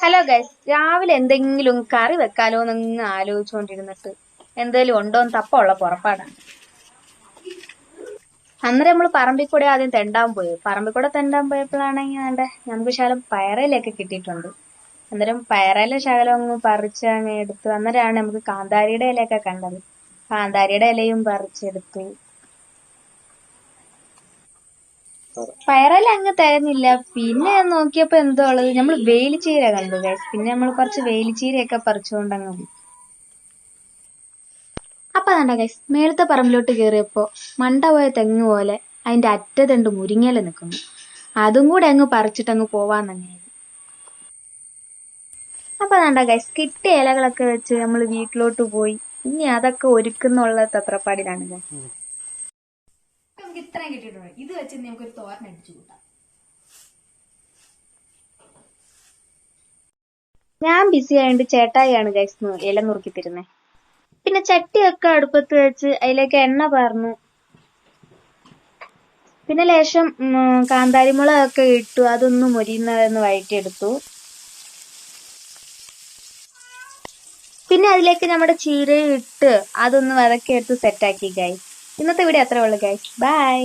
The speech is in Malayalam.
ഹലോ ഗൈസ്, രാവിലെ എന്തെങ്കിലും കറി വെക്കാലോ എന്നങ്ങ് ആലോചിച്ചുകൊണ്ടിരുന്നിട്ട് എന്തെങ്കിലും ഉണ്ടോന്ന് തപ്പമുള്ള പുറപ്പാടാണ്. അന്നേരം നമ്മൾ പറമ്പിൽ കൂടെ ആദ്യം തെണ്ടാൻ പോയി. പറമ്പിൽ കൂടെ തെണ്ടാൻ പോയപ്പോഴാണെങ്കിൽ നമുക്ക് ശകലം പയറയിലൊക്കെ കിട്ടിയിട്ടുണ്ട്. അന്നേരം പയറയില ശകലം അങ്ങ് പറിച്ച് അങ്ങ് എടുത്തു. അന്നേരമാണ് നമുക്ക് കാന്താരിയുടെ ഇലയൊക്കെ കണ്ടത്. കാന്താരിയുടെ ഇലയും പറിച്ചെടുത്തു. പയറെല്ലാം അങ്ങ് തികഞ്ഞില്ല. പിന്നെ ഞാൻ നോക്കിയപ്പോ എന്തോ ഉള്ളത്, നമ്മൾ വേലിച്ചീര കണ്ടു ഗൈസ്. പിന്നെ നമ്മൾ കുറച്ച് വേലിച്ചീരയൊക്കെ പറിച്ചുകൊണ്ട് അങ്ങ് പോയി. അപ്പൊ വേണ്ട ഗൈസ്, മേളത്തെ പറമ്പിലോട്ട് കയറിയപ്പോ മണ്ട പോയ തെങ്ങ് പോലെ അതിന്റെ അറ്റത്തുണ്ട് മുരിങ്ങയില നിൽക്കുന്നു. അതും കൂടെ അങ്ങ് പറിച്ചിട്ട് അങ്ങ് പോവാൻ തന്നെയായിരുന്നു. അപ്പൊ വേണ്ട ഗൈസ്, കിട്ടിയ ഇലകളൊക്കെ വെച്ച് നമ്മൾ വീട്ടിലോട്ട് പോയി. ഇനി അതൊക്കെ ഒരുക്കുന്നുള്ള തത്രപ്പാടിലാണ് ഗൈസ്. നമുക്ക് ഇത്രയും കിട്ടിയിട്ടുണ്ട്. ഇത് വെച്ച് നമുക്കൊരു തോരൻ അടിച്ചു കൂട്ടാം. ഞാൻ ബിസി ആയതുകൊണ്ട് ചേട്ടായിയാണ് ഗൈസ് ഇല നുറുക്കി തരുന്നത്. പിന്നെ ചട്ടിയൊക്കെ അടുപ്പത്ത് വെച്ച് അതിലേക്ക് എണ്ണ പാർന്നു. പിന്നെ ലേശം കാന്താരിമുളകൊക്കെ ഇട്ടു. അതൊന്ന് മൊരിയുന്നതെന്ന് വഴറ്റിയെടുത്തു. പിന്നെ അതിലേക്ക് നമ്മുടെ ചീരയും ഇട്ട് അതൊന്ന് വതക്കിയെടുത്ത് സെറ്റാക്കി ഗൈസ്. ഇന്നത്തെ വീഡിയോ അത്രേ ഉള്ളൂ ഗൈസ്. ബൈ.